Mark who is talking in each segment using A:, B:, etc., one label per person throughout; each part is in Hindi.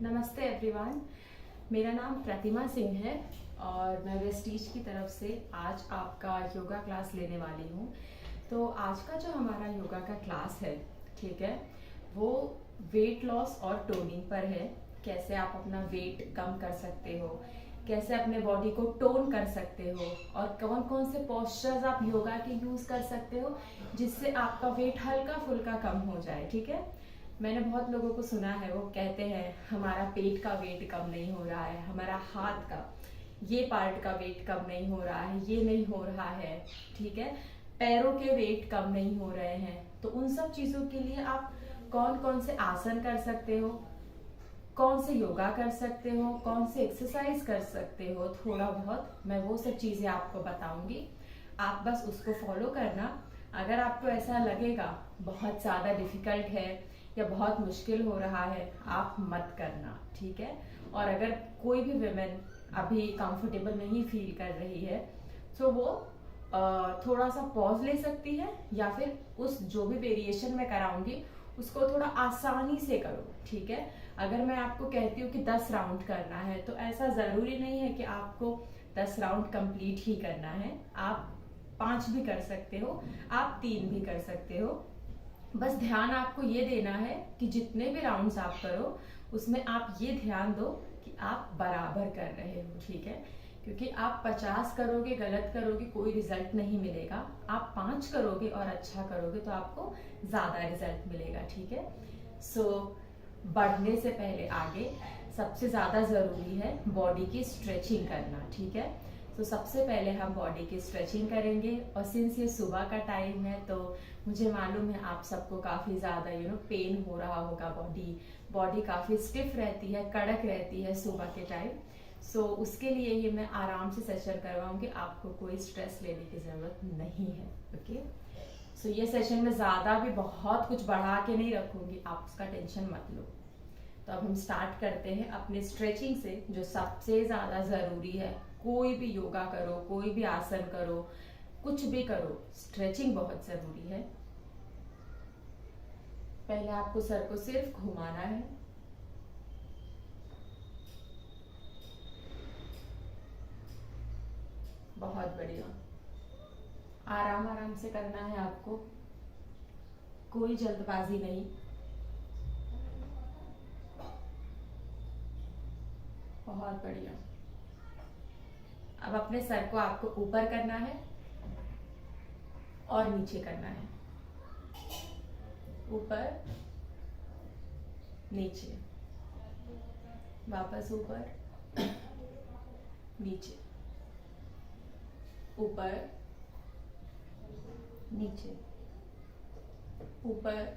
A: नमस्ते एवरीवन। मेरा नाम प्रतिमा सिंह है और मैं वेस्टीज की तरफ से आज आपका योगा क्लास लेने वाली हूँ। तो आज का जो हमारा योगा का क्लास है, ठीक है, वो वेट लॉस और टोनिंग पर है। कैसे आप अपना वेट कम कर सकते हो, कैसे अपने बॉडी को टोन कर सकते हो और कौन कौन से पोस्चर्स आप योगा के यूज कर सकते हो जिससे आपका वेट हल्का फुल्का कम हो जाए। ठीक है, मैंने बहुत लोगों को सुना है, वो कहते हैं हमारा पेट का वेट कम नहीं हो रहा है, हमारा हाथ का ये पार्ट का वेट कम नहीं हो रहा है, ये नहीं हो रहा है, ठीक है, पैरों के वेट कम नहीं हो रहे हैं। तो उन सब चीजों के लिए आप कौन कौन से आसन कर सकते हो, कौन से योगा कर सकते हो, कौन से एक्सरसाइज कर सकते हो, थोड़ा बहुत मैं वो सब चीजें आपको बताऊंगी। आप बस उसको फॉलो करना। अगर आपको ऐसा लगेगा बहुत ज्यादा डिफिकल्ट है या बहुत मुश्किल हो रहा है, आप मत करना, ठीक है। और अगर कोई भी विमेन अभी कंफर्टेबल नहीं फील कर रही है तो वो थोड़ा सा पॉज ले सकती है या फिर उस जो भी वेरिएशन मैं कराऊंगी उसको थोड़ा आसानी से करो, ठीक है। अगर मैं आपको कहती हूँ कि 10 राउंड करना है तो ऐसा जरूरी नहीं है कि आपको 10 राउंड कंप्लीट ही करना है। आप 5 भी कर सकते हो, आप 3 भी कर सकते हो। बस ध्यान आपको ये देना है कि जितने भी राउंड्स आप करो उसमें आप ये ध्यान दो कि आप बराबर कर रहे हो, ठीक है। क्योंकि आप 50 करोगे, गलत करोगे, कोई रिजल्ट नहीं मिलेगा। आप 5 करोगे और अच्छा करोगे तो आपको ज्यादा रिजल्ट मिलेगा, ठीक है। सो बढ़ने से पहले आगे सबसे ज्यादा जरूरी है बॉडी की स्ट्रेचिंग करना, ठीक है। तो सबसे पहले हम बॉडी की स्ट्रेचिंग करेंगे। और सिंस ये सुबह का टाइम है तो मुझे मालूम है आप सबको काफी ज्यादा पेन हो रहा होगा, बॉडी काफी स्टिफ रहती है, कड़क रहती है सुबह के टाइम। सो उसके लिए ही मैं आराम से सेशन करवाऊंगी, आपको कोई स्ट्रेस लेने की जरूरत नहीं है, ओके। सो ये सेशन में ज्यादा भी बहुत कुछ बढ़ा के नहीं रखूंगी, आप उसका टेंशन मत लो। तो अब हम स्टार्ट करते हैं अपने स्ट्रेचिंग से, जो सबसे ज्यादा जरूरी है। कोई भी योगा करो, कोई भी आसन करो, कुछ भी करो, स्ट्रेचिंग बहुत जरूरी है। पहले आपको सर को सिर्फ घुमाना है। बहुत बढ़िया, आराम आराम से करना है आपको, कोई जल्दबाजी नहीं। बहुत बढ़िया। अब अपने सर को आपको ऊपर करना है और नीचे करना है। ऊपर, नीचे, वापस ऊपर, नीचे, ऊपर, नीचे, ऊपर,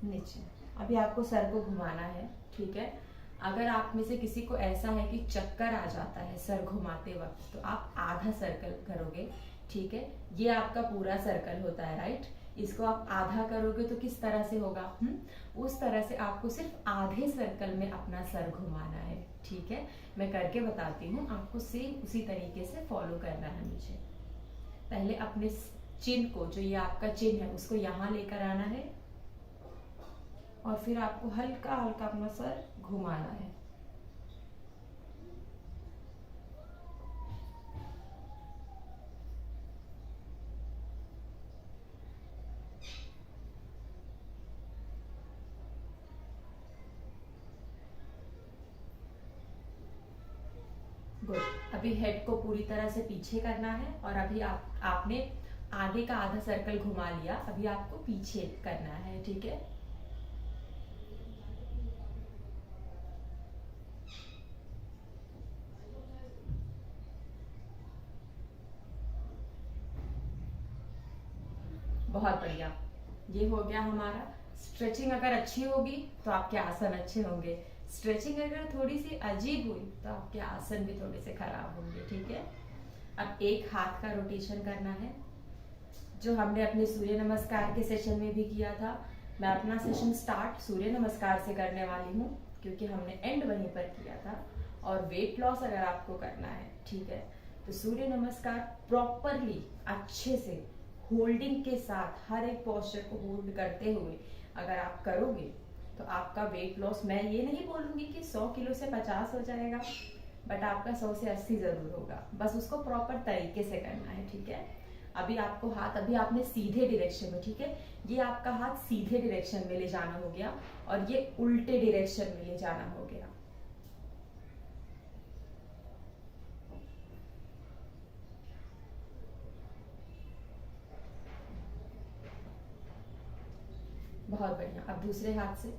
A: नीचे। अभी आपको सर को घुमाना है, ठीक है। अगर आप में से किसी को ऐसा है कि चक्कर आ जाता है सर घुमाते वक्त तो आप आधा सर्कल करोगे, ठीक है। ये आपका पूरा सर्कल होता है, राइट। इसको आप आधा करोगे तो किस तरह से होगा? उस तरह से आपको सिर्फ आधे सर्कल में अपना सर घुमाना है, ठीक है। मैं करके बताती हूँ, आपको सेम उसी तरीके से फॉलो करना है मुझे। पहले अपने चिन को, जो ये आपका चिन है, उसको यहाँ लेकर आना है और फिर आपको हल्का हल्का अपना सर घुमाना है। गुड। अभी हेड को पूरी तरह से पीछे करना है और अभी आपने आगे का आधा सर्कल घुमा लिया, अभी आपको पीछे करना है, ठीक है। बहुत बढ़िया, ये हो गया हमारा। स्ट्रेचिंग अगर अच्छी होगी तो आपके आसन अच्छे होंगे, स्ट्रेचिंग अगर थोड़ी सी अजीब हुई तो आपके आसन भी थोड़े से खराब होंगे, ठीक है। अब एक हाथ का रोटेशन करना है, जो हमने अपने सूर्य नमस्कार के सेशन में भी किया था। मैं अपना सेशन स्टार्ट सूर्य नमस्कार से करने वाली हूँ क्योंकि हमने एंड वहीं पर किया था। और वेट लॉस अगर आपको करना है, ठीक है, तो सूर्य नमस्कार प्रॉपरली अच्छे से होल्डिंग के साथ हर एक पोस्चर को होल्ड करते हुए अगर आप करोगे तो आपका वेट लॉस, मैं ये नहीं बोलूँगी कि 100 किलो से 50 हो जाएगा, बट आपका 100 से 80 ज़रूर होगा। बस उसको प्रॉपर तरीके से करना है, ठीक है। अभी आपको हाथ, अभी आपने सीधे डायरेक्शन में, ठीक है, ये आपका हाथ सीधे डायरेक्शन में ले जाना हो गया और ये उल्टे डायरेक्शन में ले जाना हो गया। बहुत बढ़िया। अब दूसरे हाथ से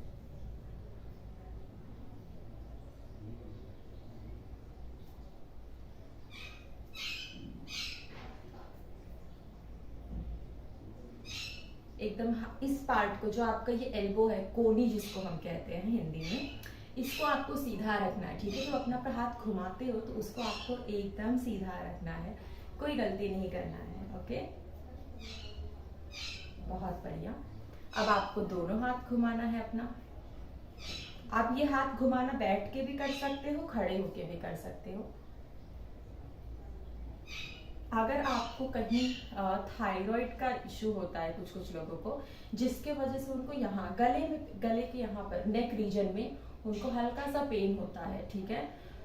A: एकदम इस पार्ट को, जो आपका ये एल्बो है, कोनी जिसको हम कहते हैं हिंदी में, इसको आपको सीधा रखना है, ठीक है। तो अपना पर हाथ घुमाते हो तो उसको आपको एकदम सीधा रखना है, कोई गलती नहीं करना है, ओके। बहुत बढ़िया। अब आपको दोनों हाथ घुमाना है अपना। आप ये हाथ घुमाना बैठ के भी कर सकते हो, खड़े होके भी कर सकते हो। अगर आपको कहीं थायराइड का इशू होता है कुछ कुछ लोगों को, जिसके वजह से उनको यहाँ गले के यहाँ पर नेक रीजन में उनको हल्का सा पेन होता है, ठीक है।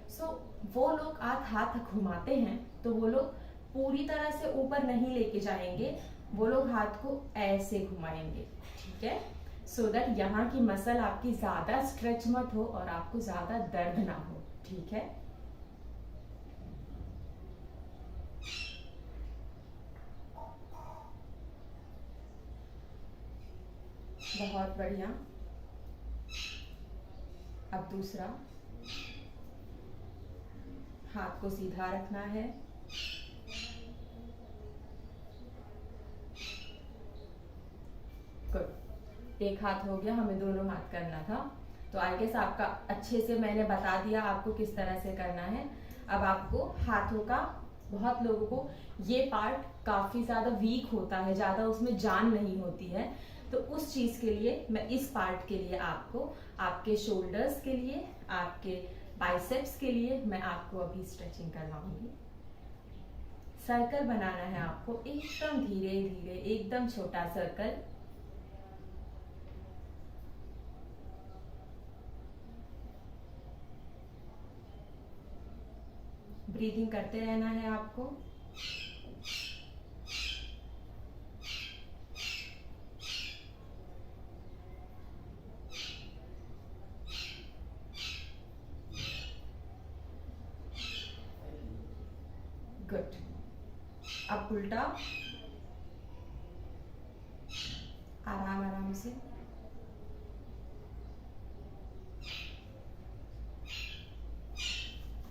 A: सो वो लोग आप हाथ घुमाते हैं तो वो लोग पूरी तरह से ऊपर नहीं लेके जाएंगे, वो लोग हाथ को ऐसे घुमाएंगे, ठीक है, सो दैट यहाँ की मसल आपकी ज्यादा स्ट्रेच मत हो और आपको ज्यादा दर्द ना हो, ठीक है। बहुत बढ़िया। अब दूसरा हाथ को सीधा रखना है। गुड। एक हाथ हो गया, हमें दोनों हाथ करना था, तो आई गेस आपका अच्छे से मैंने बता दिया आपको किस तरह से करना है। अब आपको हाथों का, बहुत लोगों को ये पार्ट काफी ज्यादा वीक होता है, ज्यादा उसमें जान नहीं होती है, तो उस चीज के लिए मैं इस पार्ट के लिए आपको, आपके शोल्डर्स के लिए, आपके बाइसेप्स के लिए मैं आपको अभी स्ट्रेचिंग करवाऊंगी। सर्कल बनाना है आपको, एकदम धीरे धीरे, एकदम छोटा सर्कल। ब्रीदिंग करते रहना है आपको। गुड। अब उल्टा, आराम आराम से।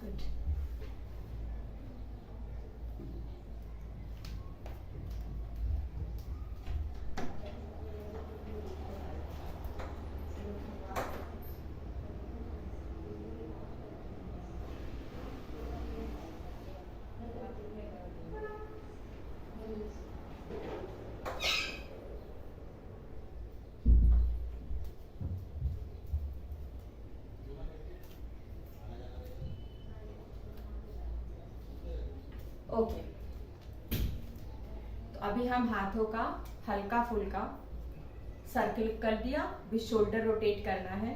A: गुड। ओके, तो अभी हम हाथों का हल्का फुल्का सर्किल कर दिया, अभी शोल्डर रोटेट करना है।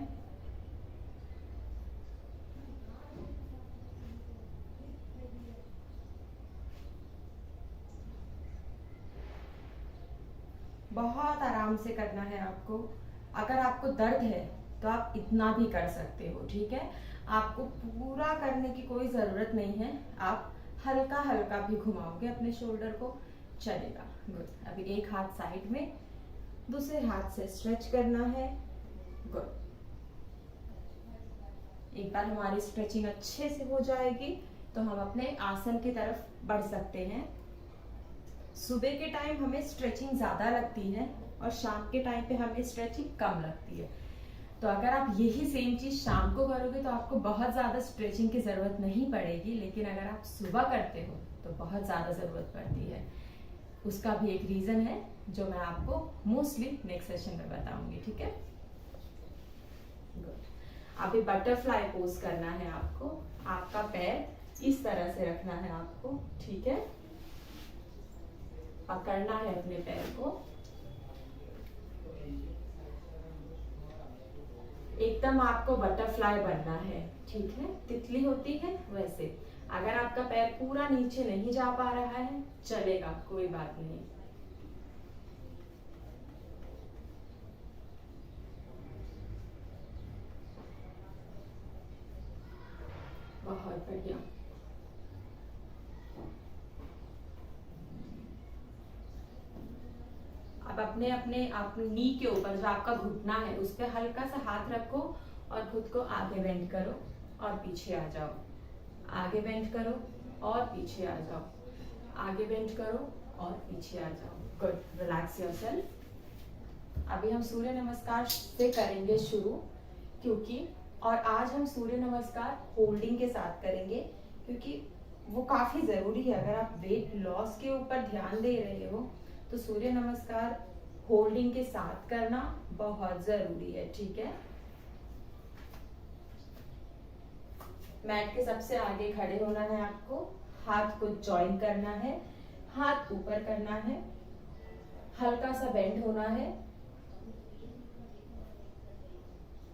A: बहुत आराम से करना है आपको। अगर आपको दर्द है तो आप इतना भी कर सकते हो, ठीक है। आपको पूरा करने की कोई जरूरत नहीं है, आप हल्का हल्का भी घुमाओगे अपने शोल्डर को, चलेगा। गुड। अभी एक हाथ साइड में, दूसरे हाथ से स्ट्रेच करना है। गुड। एक बार हमारी स्ट्रेचिंग अच्छे से हो जाएगी तो हम अपने आसन की तरफ बढ़ सकते हैं। सुबह के टाइम हमें स्ट्रेचिंग ज्यादा लगती है और शाम के टाइम पे हमें स्ट्रेचिंग कम लगती है, तो अगर आप यही सेम चीज शाम को करोगे तो आपको बहुत ज्यादा स्ट्रेचिंग की जरूरत नहीं पड़ेगी, लेकिन अगर आप सुबह करते हो तो बहुत ज्यादा जरूरत पड़ती है। उसका भी एक रीजन है जो मैं आपको मोस्टली नेक्स्ट सेशन में बताऊंगी, ठीक है। गुड। अभी बटरफ्लाई पोज करना है आपको। आपका पैर इस तरह से रखना है आपको, ठीक है, पकड़ना है अपने पैर को। एकदम आपको बटरफ्लाई बनना है, ठीक है, तितली होती है वैसे। अगर आपका पैर पूरा नीचे नहीं जा पा रहा है चलेगा, कोई बात नहीं। बहुत बढ़िया। अब अपने नी के ऊपर जो आपका घुटना है उस पर हल्का सा हाथ रखो और खुद को आगे बेंड करो और पीछे आ जाओ, आगे बेंड करो और पीछे आ जाओ, आगे बेंड करो और पीछे आ जाओ। Good, relax yourself. अभी हम सूर्य नमस्कार से करेंगे शुरू, क्योंकि और आज हम सूर्य नमस्कार होल्डिंग के साथ करेंगे, क्योंकि वो काफी जरूरी है। अगर आप वेट लॉस के ऊपर ध्यान दे रहे हो तो सूर्य नमस्कार होल्डिंग के साथ करना बहुत जरूरी है, ठीक है। मैट के सबसे आगे खड़े होना है आपको, हाथ को जॉइन करना है, हाथ ऊपर करना है, हल्का सा बेंड होना है।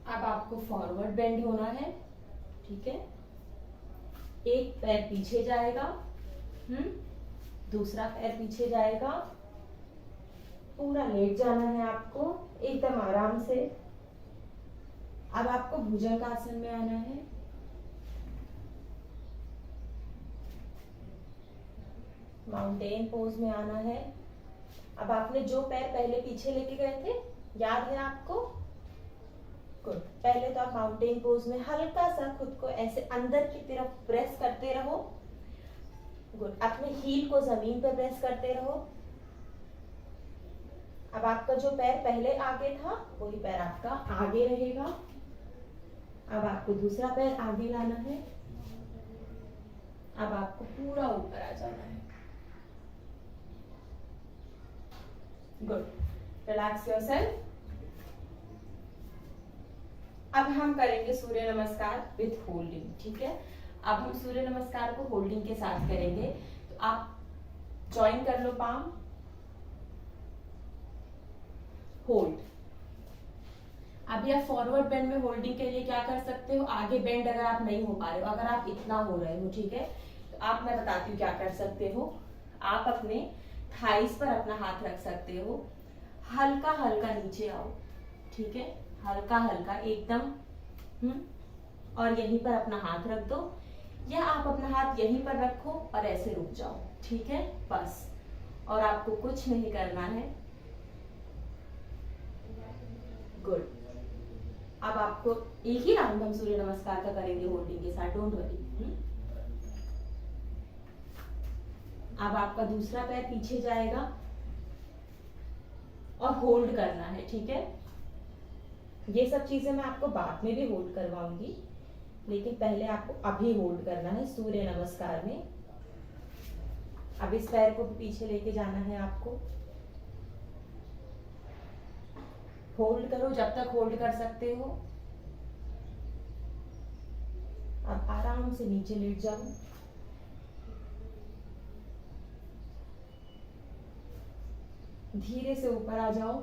A: अब आपको फॉरवर्ड बेंड होना है, ठीक है। एक पैर पीछे जाएगा, दूसरा पैर पीछे जाएगा, पूरा लेट जाना है आपको एकदम आराम से। अब आपको भुजंगासन में आना है, माउंटेन पोज में आना है। अब आपने जो पैर पहले पीछे लेके गए थे याद है आपको? गुड। पहले तो आप माउंटेन पोज में हल्का सा खुद को ऐसे अंदर की तरफ प्रेस करते रहो। गुड। अपने हील को जमीन पर प्रेस करते रहो। अब आपका जो पैर पहले आगे था वही पैर आपका आगे रहेगा। अब आपको दूसरा पैर आगे लाना है। अब आपको पूरा ऊपर आ जाना है। गुड। Relax yourself. अब हम करेंगे सूर्य नमस्कार विथ होल्डिंग, ठीक है। अब हम सूर्य नमस्कार को होल्डिंग के साथ करेंगे, तो आप ज्वाइन कर लो पाम, होल्ड। अभी आप फॉरवर्ड बेंड में होल्डिंग के लिए क्या कर सकते हो, आगे बेंड अगर आप नहीं हो पा रहे हो, अगर आप इतना हो रहे हो, ठीक है, तो आप, मैं बताती हूँ क्या कर सकते हो। आप अपने थाइस पर अपना हाथ रख सकते हो, हल्का हल्का नीचे आओ, ठीक है, हल्का हल्का एकदम, और यहीं पर अपना हाथ रख दो, या आप अपना हाथ यहीं पर रखो और ऐसे रुक जाओ, ठीक है, बस। और आपको कुछ नहीं करना है। गुड। अब आपको एक ही राउंड हम सूर्य नमस्कार का करेंगे होल्डिंग के साथ, डोंट वरी। अब आपका दूसरा पैर पीछे जाएगा और होल्ड करना है, ठीक है। ये सब चीजें मैं आपको बाद में भी होल्ड करवाऊंगी, लेकिन पहले आपको अभी होल्ड करना है सूर्य नमस्कार में। अब इस पैर को भी पीछे लेके जाना है आपको। होल्ड करो जब तक होल्ड कर सकते हो। अब आराम से नीचे लेट जाओ। धीरे से ऊपर आ जाओ।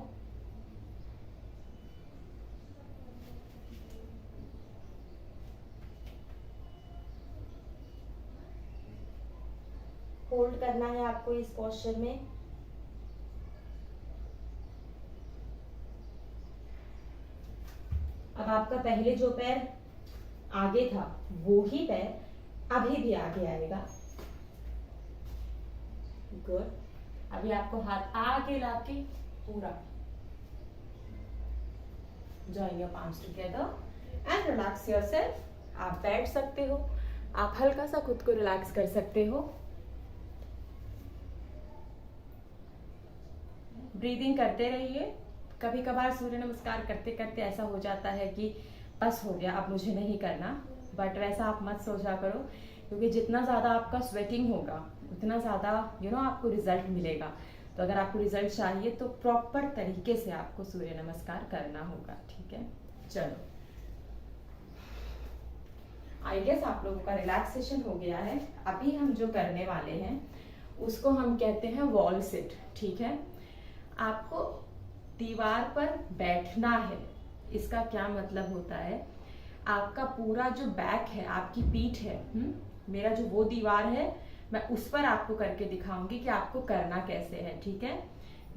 A: होल्ड करना है आपको इस पोस्चर में। अब आपका पहले जो पैर आगे था वो ही पैर अभी भी आगे आएगा। गुड। अभी आपको हाथ आगे लाके पूरा join your palms together and relax yourself. आप बैठ सकते हो, आप हल्का सा खुद को रिलैक्स कर सकते हो। ब्रीदिंग करते रहिए। कभी कभार सूर्य नमस्कार करते करते ऐसा हो जाता है कि बस हो गया, अब मुझे नहीं करना, बट वैसा आप मत सोचा करो, क्योंकि जितना ज़्यादा आपका स्वेटिंग होगा उतना ज़्यादा आपको रिजल्ट मिलेगा। तो अगर आपको रिजल्ट चाहिए तो प्रॉपर तरीके से आपको सूर्य नमस्कार करना होगा, ठीक है। चलो, आई गेस आप लोगों का रिलैक्सेशन हो गया है। अभी हम जो करने वाले हैं उसको हम कहते हैं वॉल सिट, ठीक है। आपको दीवार पर बैठना है, इसका क्या मतलब होता है, आपका पूरा जो बैक है, आपकी पीठ है, मेरा जो वो दीवार है, मैं उस पर आपको करके दिखाऊंगी कि आपको करना कैसे है। ठीक है,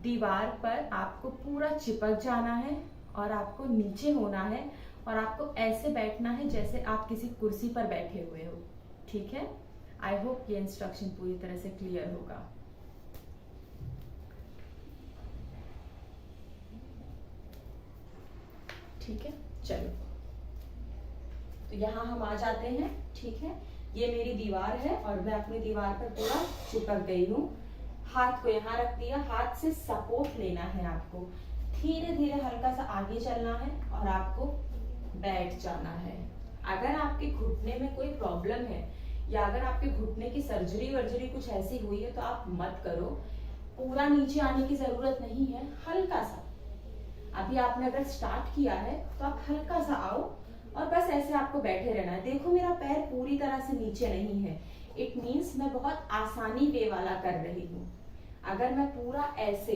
A: दीवार पर आपको पूरा चिपक जाना है और आपको नीचे होना है और आपको ऐसे बैठना है जैसे आप किसी कुर्सी पर बैठे हुए हो। ठीक है, आई होप ये इंस्ट्रक्शन पूरी तरह से क्लियर होगा। ठीक है, चलो तो यहाँ हम आ जाते हैं। ठीक है, ये मेरी दीवार है और मैं अपनी दीवार पर पूरा चिपक गई हूँ। हाथ को यहाँ रख दिया, हाथ से सपोर्ट लेना है आपको, धीरे धीरे हल्का सा आगे चलना है और आपको बैठ जाना है। अगर आपके घुटने में कोई प्रॉब्लम है या अगर आपके घुटने की सर्जरी वर्जरी कुछ ऐसी हुई है तो आप मत करो, पूरा नीचे आने की जरूरत नहीं है, हल्का सा। अभी आपने अगर स्टार्ट किया है तो आप हल्का सा आओ और बस ऐसे आपको बैठे रहना है। देखो मेरा पैर पूरी तरह से नीचे नहीं है, इट मीन्स मैं बहुत आसानी वे वाला कर रही हूँ। अगर मैं पूरा ऐसे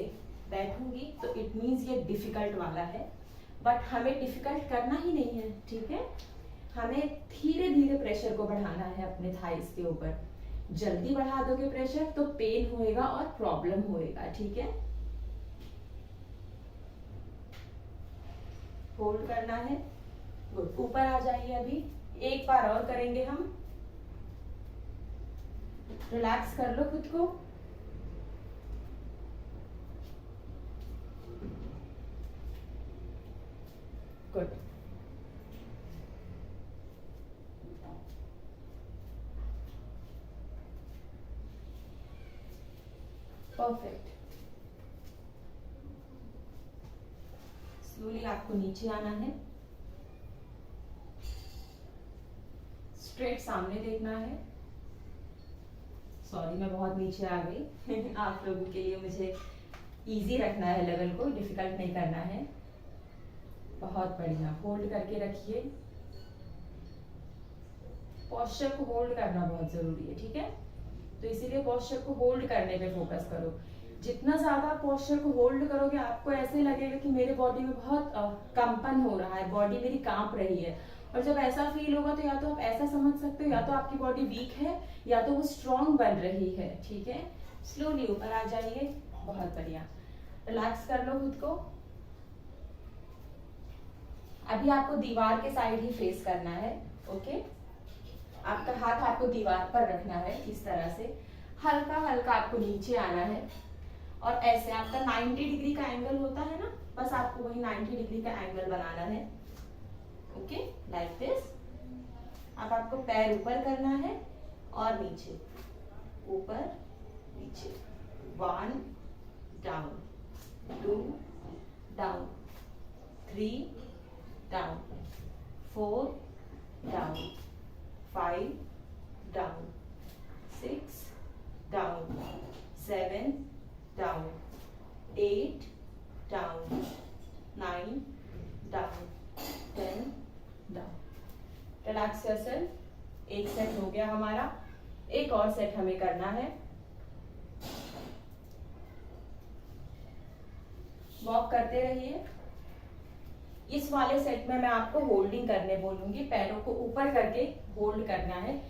A: बैठूंगी तो इट मीन्स ये डिफिकल्ट वाला है, बट हमें डिफिकल्ट करना ही नहीं है। ठीक है, हमें धीरे धीरे प्रेशर को बढ़ाना है अपने थाइस के ऊपर। जल्दी बढ़ा दोगे प्रेशर तो पेन होएगा और प्रॉब्लम होएगा। ठीक है, होल्ड करना है, गुड। ऊपर आ जाइए, अभी एक बार और करेंगे हम। रिलैक्स कर लो खुद को। Good, perfect. स्लोली आपको नीचे आना है, स्ट्रेट सामने देखना है। सॉरी मैं बहुत नीचे आ गई आप लोगों के लिए मुझे इजी रखना है, लेवल को डिफिकल्ट नहीं करना है। बहुत बढ़िया, होल्ड करके रखिए। पोस्चर को होल्ड करना बहुत जरूरी है। ठीक है, तो इसीलिए पोस्चर को होल्ड करने पे फोकस करो। जितना ज्यादा पोस्चर को होल्ड करोगे आपको ऐसे लगेगा कि मेरे बॉडी में बहुत कंपन हो रहा है, बॉडी मेरी कांप रही है। और जब ऐसा फील होगा तो या तो आप ऐसा समझ सकते हो या तो आपकी बॉडी वीक है या तो वो स्ट्रॉन्ग बन रही है। ठीक है, स्लोली ऊपर आ जाइए। बहुत बढ़िया, रिलैक्स कर लो खुद को। अभी आपको दीवार के साइड ही फेस करना है। ओके, आपका हाथ आपको दीवार पर रखना है इस तरह से, हल्का हल्का आपको नीचे आना है और ऐसे आपका 90 डिग्री का एंगल होता है ना, बस आपको वही 90 डिग्री का एंगल बनाना है। Okay, like this. अब आपको पैर ऊपर करना है और नीचे, ऊपर नीचे। 1 down, 2 down, 3 down, 4 down, 5 down, 6 down, 7 down, 8 down, 9 down, 10 down। Relax yourself। एक सेट हो गया हमारा, एक और सेट हमें करना है। वॉक करते रहिए। इस वाले सेट में मैं आपको होल्डिंग करने बोलूंगी, पैरों को ऊपर करके होल्ड करना है।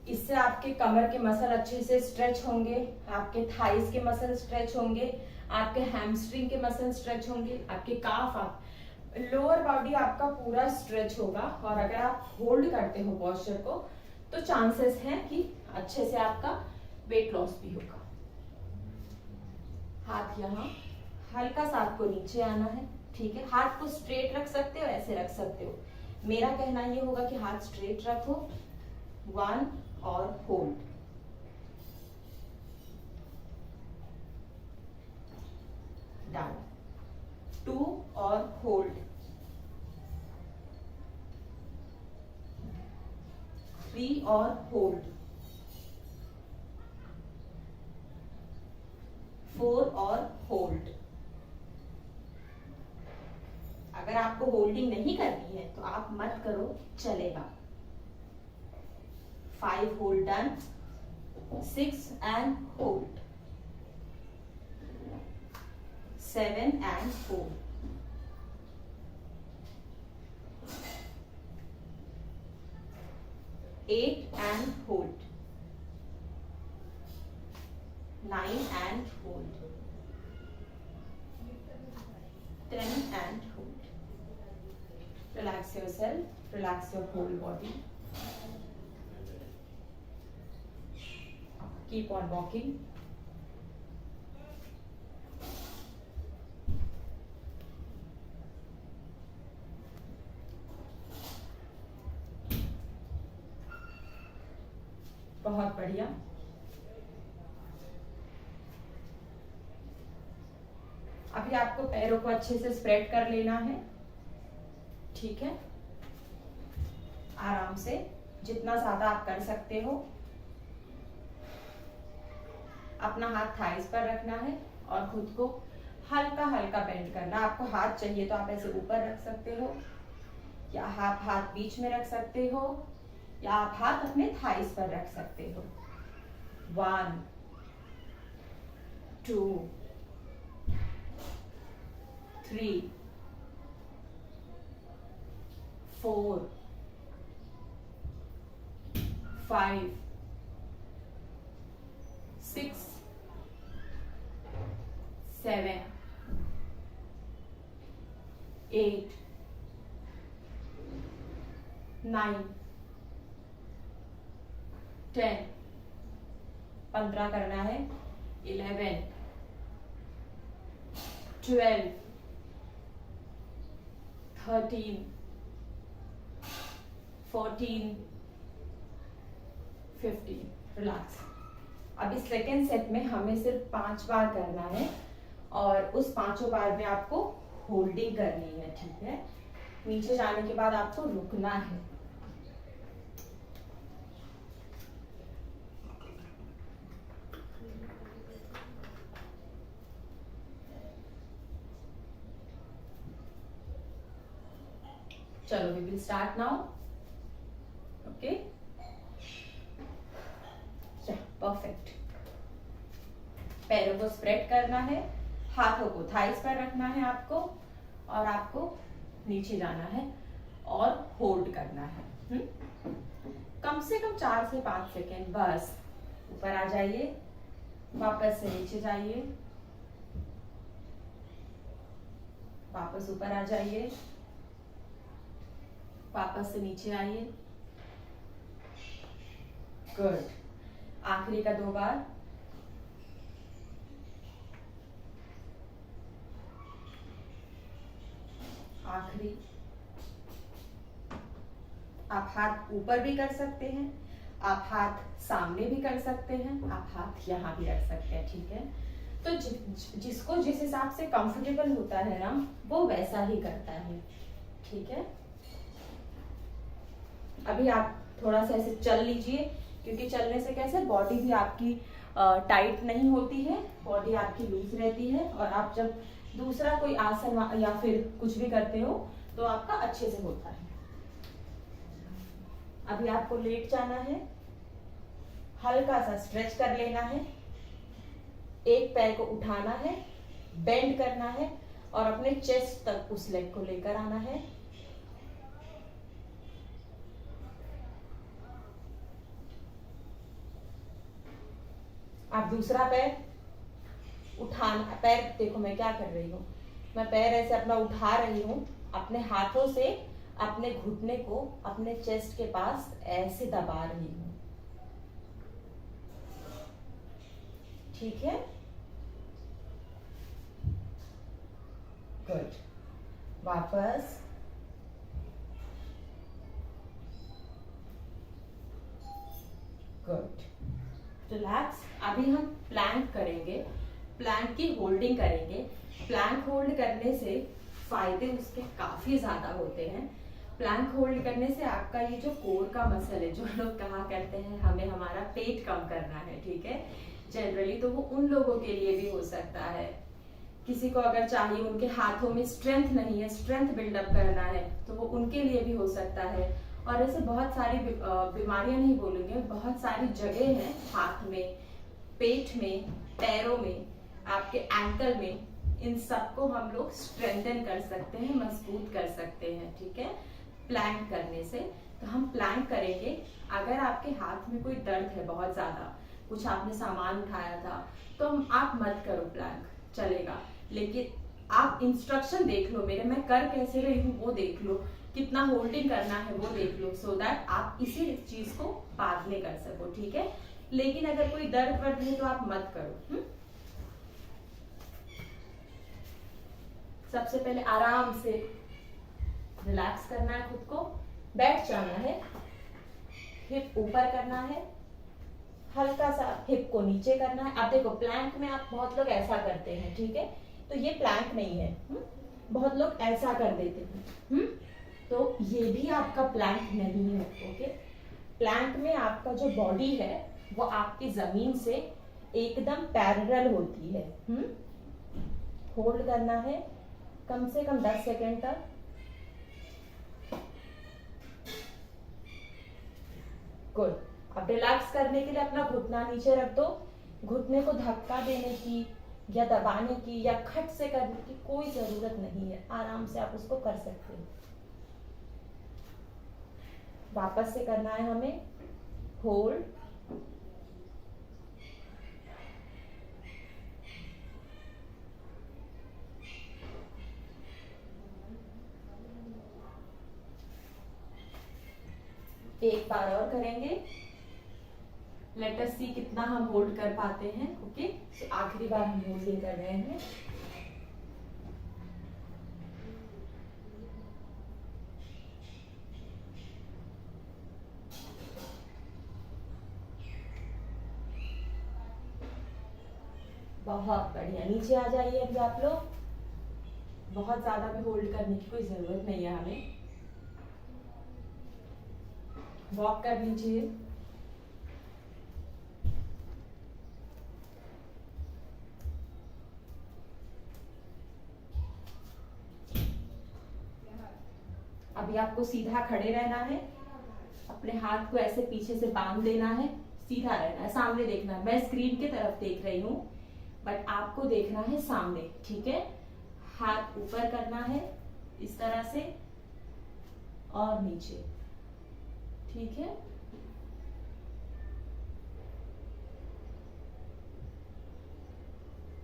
A: इससे आपके कमर के मसल अच्छे से स्ट्रेच होंगे, आपके थाइस के मसल स्ट्रेच होंगे, आपके हैमस्ट्रिंग के मसल स्ट्रेच होंगे, आपके काफ, आप लोअर बॉडी आपका पूरा स्ट्रेच होगा। और अगर आप होल्ड करते हो पोस्चर को तो चांसेस हैं कि अच्छे से आपका वेट लॉस भी होगा। हाथ यहाँ हल्का सा आपको नीचे आना है। ठीक है, हाथ को स्ट्रेट रख सकते हो, ऐसे रख सकते हो। मेरा कहना ये होगा कि हाथ स्ट्रेट रखो। 1 और होल्ड, डाउन, 2 और होल्ड, 3 और होल्ड, 4 और होल्ड। अगर आपको होल्डिंग नहीं करनी है तो आप मत करो, चलेगा। 5 hold done, 6 and hold, 7 and hold, 8 and hold, 9 and hold, 10 and hold. Relax yourself, relax your whole body. Keep on walking. बहुत बढ़िया। अभी आपको पैरों को अच्छे से स्प्रेड कर लेना है, ठीक है? आराम से, जितना ज्यादा आप कर सकते हो। अपना हाथ थाइस पर रखना है और खुद को हल्का हल्का बेंड करना। आपको हाथ चाहिए तो आप ऐसे ऊपर रख सकते हो, या आप हाथ बीच में रख सकते हो, या आप हाथ अपने थाइस पर रख सकते हो। 1 2 3 4 5 6 7 8 9 10, 15 करना है, 11 12 13 14 15। रिलैक्स। अब इस सेकेंड सेट में हमें सिर्फ 5 बार करना है और उस 5 बार में आपको होल्डिंग करनी है, ठीक है? नीचे जाने के बाद आपको रुकना है। चलो, we will start now. Okay, perfect. पैरों को स्प्रेड करना है, हाथों को थाइस पर रखना है आपको, और आपको नीचे जाना है और होल्ड करना है। कम से कम 4 से 5 सेकेंड बस। ऊपर आ जाइए, वापस से नीचे जाइए, वापस ऊपर आ जाइए, वापस से नीचे आइए। गुड। आखिरी का 2 बार। आखिरी। आप हाथ ऊपर भी कर सकते हैं, आप हाथ सामने भी कर सकते हैं, आप हाथ यहाँ भी रख सकते हैं, ठीक है? तो जिसको जिस हिसाब से कंफर्टेबल होता है ना, वो वैसा ही करता है, ठीक है? अभी आप थोड़ा सा ऐसे चल लीजिए, क्योंकि चलने से कैसे बॉडी भी आपकी टाइट नहीं होती है, बॉडी आपकी लूज रहती है, और आप जब दूसरा कोई आसन या फिर कुछ भी करते हो तो आपका अच्छे से होता है। अभी आपको लेट जाना है, हल्का सा स्ट्रेच कर लेना है, एक पैर को उठाना है, बेंड करना है और अपने चेस्ट तक उस लेग को लेकर आना है। आप दूसरा पैर उठाना, पैर देखो मैं क्या कर रही हूँ, मैं पैर ऐसे अपना उठा रही हूँ, अपने हाथों से अपने घुटने को अपने चेस्ट के पास ऐसे दबा रही हूँ, ठीक है? गुड। वापस। गुड। रिलैक्स। अभी हम प्लैंक करेंगे, प्लैंक की होल्डिंग करेंगे। प्लैंक होल्ड करने से फायदे उसके काफी ज्यादा होते हैं। प्लैंक होल्ड करने से आपका ये जो कोर का मसल है, जो लोग कहा करते हैं हमें हमारा पेट कम करना है, ठीक है? जनरली तो वो उन लोगों के लिए भी हो सकता है। किसी को अगर चाहिए, उनके हाथों में स्ट्रेंथ नहीं है, स्ट्रेंथ बिल्डअप करना है, तो वो उनके लिए भी हो सकता है। और ऐसे बहुत सारी बीमारियां नहीं बोलूंगे, बहुत सारी जगह हैं, हाथ में, पेट में, पैरों में, आपके एंकल में, इन सबको हम लोग स्ट्रेंथन कर सकते हैं, मजबूत कर सकते हैं, ठीक है? प्लैंक करने से। तो हम प्लैंक करेंगे। अगर आपके हाथ में कोई दर्द है बहुत ज्यादा, कुछ आपने सामान उठाया था, तो आप मत करो प्लैंक, चलेगा। लेकिन आप इंस्ट्रक्शन देख लो मेरे, मैं कर कैसे रही हूँ वो देख लो, कितना होल्डिंग करना है वो देख लो, सो दैट आप इसी चीज को बाद में कर सको, ठीक है। लेकिन अगर कोई दर्द वर्द है तो आप मत करो। सबसे पहले आराम से रिलैक्स करना है, खुद को बैठ जाना है, हिप ऊपर करना है, हल्का सा हिप को नीचे करना है। अब देखो प्लैंक में आप बहुत लोग ऐसा करते हैं, ठीक है, तो ये प्लैंक नहीं है। बहुत लोग ऐसा कर देते हैं, तो ये भी आपका प्लैंक नहीं है। ओके, प्लैंक में आपका जो बॉडी है वो आपकी जमीन से एकदम पैरेलल होती है। होल्ड करना है कम से कम 10 सेकेंड तक। गुड। अब रिलैक्स करने के लिए अपना घुटना नीचे रख दो। घुटने को धक्का देने की या दबाने की या खट से करने की कोई जरूरत नहीं है, आराम से आप उसको कर सकते हो। वापस से करना है हमें, होल्ड, एक बार और करेंगे। लेट अस सी कितना हम होल्ड कर पाते हैं। ओके, तो आखिरी बार हम होल्डिंग कर रहे हैं। बहुत बढ़िया, नीचे आ जाइए अभी आप लोग। बहुत ज्यादा भी होल्ड करने की कोई जरूरत नहीं है हमें। वॉक कर लीजिए। अभी आपको सीधा खड़े रहना है, अपने हाथ को ऐसे पीछे से बांध देना है, सीधा रहना है, सामने देखना है। मैं स्क्रीन की तरफ देख रही हूँ बट आपको देखना है सामने, ठीक है। हाथ ऊपर करना है इस तरह से और नीचे, ठीक है।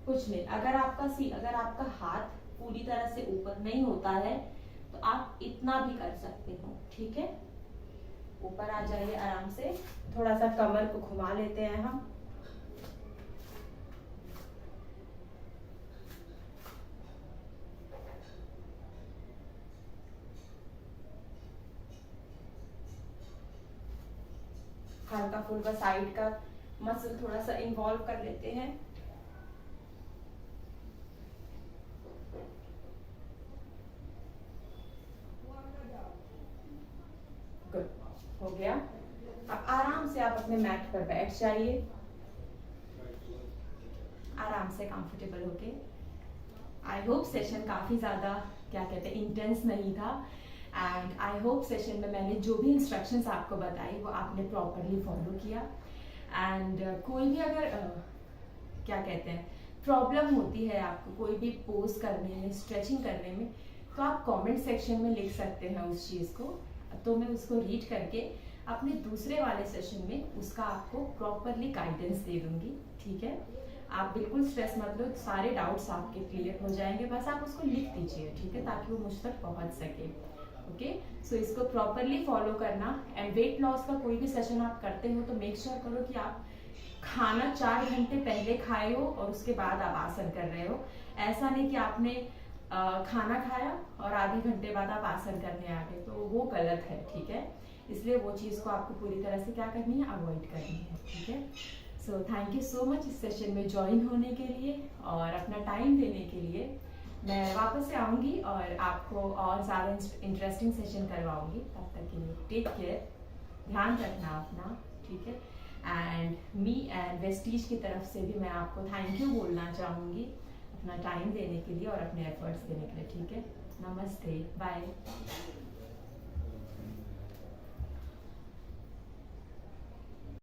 A: कुछ नहीं, अगर आपका हाथ पूरी तरह से ऊपर नहीं होता है तो आप इतना भी कर सकते हो, ठीक है। ऊपर आ जाइए आराम से, थोड़ा सा कमर को घुमा लेते हैं हम। हल्का फुल्का साइड का मसल थोड़ा सा इन्वॉल्व कर लेते हैं। गुड, हो गया। अब आराम से आप अपने मैट पर बैठ जाइए, आराम से कंफर्टेबल होके। आई होप सेशन काफी ज्यादा क्या कहते हैं इंटेंस नहीं था, एंड आई होप सेशन में मैंने जो भी इंस्ट्रक्शंस आपको बताई वो आपने प्रॉपरली फॉलो किया। एंड कोई भी अगर क्या कहते हैं प्रॉब्लम होती है आपको कोई भी पोज करने में, स्ट्रेचिंग करने में, तो आप कमेंट सेक्शन में लिख सकते हैं उस चीज़ को, तो मैं उसको रीड करके अपने दूसरे वाले सेशन में उसका आपको प्रॉपरली गाइडेंस दे दूंगी, ठीक है। आप बिल्कुल स्ट्रेस मत लो, सारे डाउट्स आपके क्लियर हो जाएंगे, बस आप उसको लिख दीजिए, ठीक है, ताकि वो मुझ तक पहुंच सके। ओके, सो इसको प्रॉपरली फॉलो करना। एंड वेट लॉस का कोई भी सेशन आप करते हो तो मेक श्योर करो कि आप खाना 4 घंटे पहले खाए हो और उसके बाद आप आसन कर रहे हो। ऐसा नहीं कि आपने खाना खाया और आधे घंटे बाद आप आसन करने आ गए, तो वो गलत है, ठीक है। इसलिए वो चीज़ को आपको पूरी तरह से क्या करनी है, अवॉइड करनी है, ठीक है। So thank you so much इस सेशन में ज्वाइन होने के लिए और अपना टाइम देने के लिए। मैं वापस से आऊँगी और आपको और ज़्यादा इंटरेस्टिंग सेशन करवाऊँगी। तब तक के लिए टेक केयर, ध्यान रखना अपना, ठीक है। एंड मी एंड वेस्टीज की तरफ से भी मैं आपको थैंक यू बोलना चाहूँगी अपना टाइम देने के लिए और अपने एफर्ट्स देने के लिए, ठीक है। नमस्ते, बाय।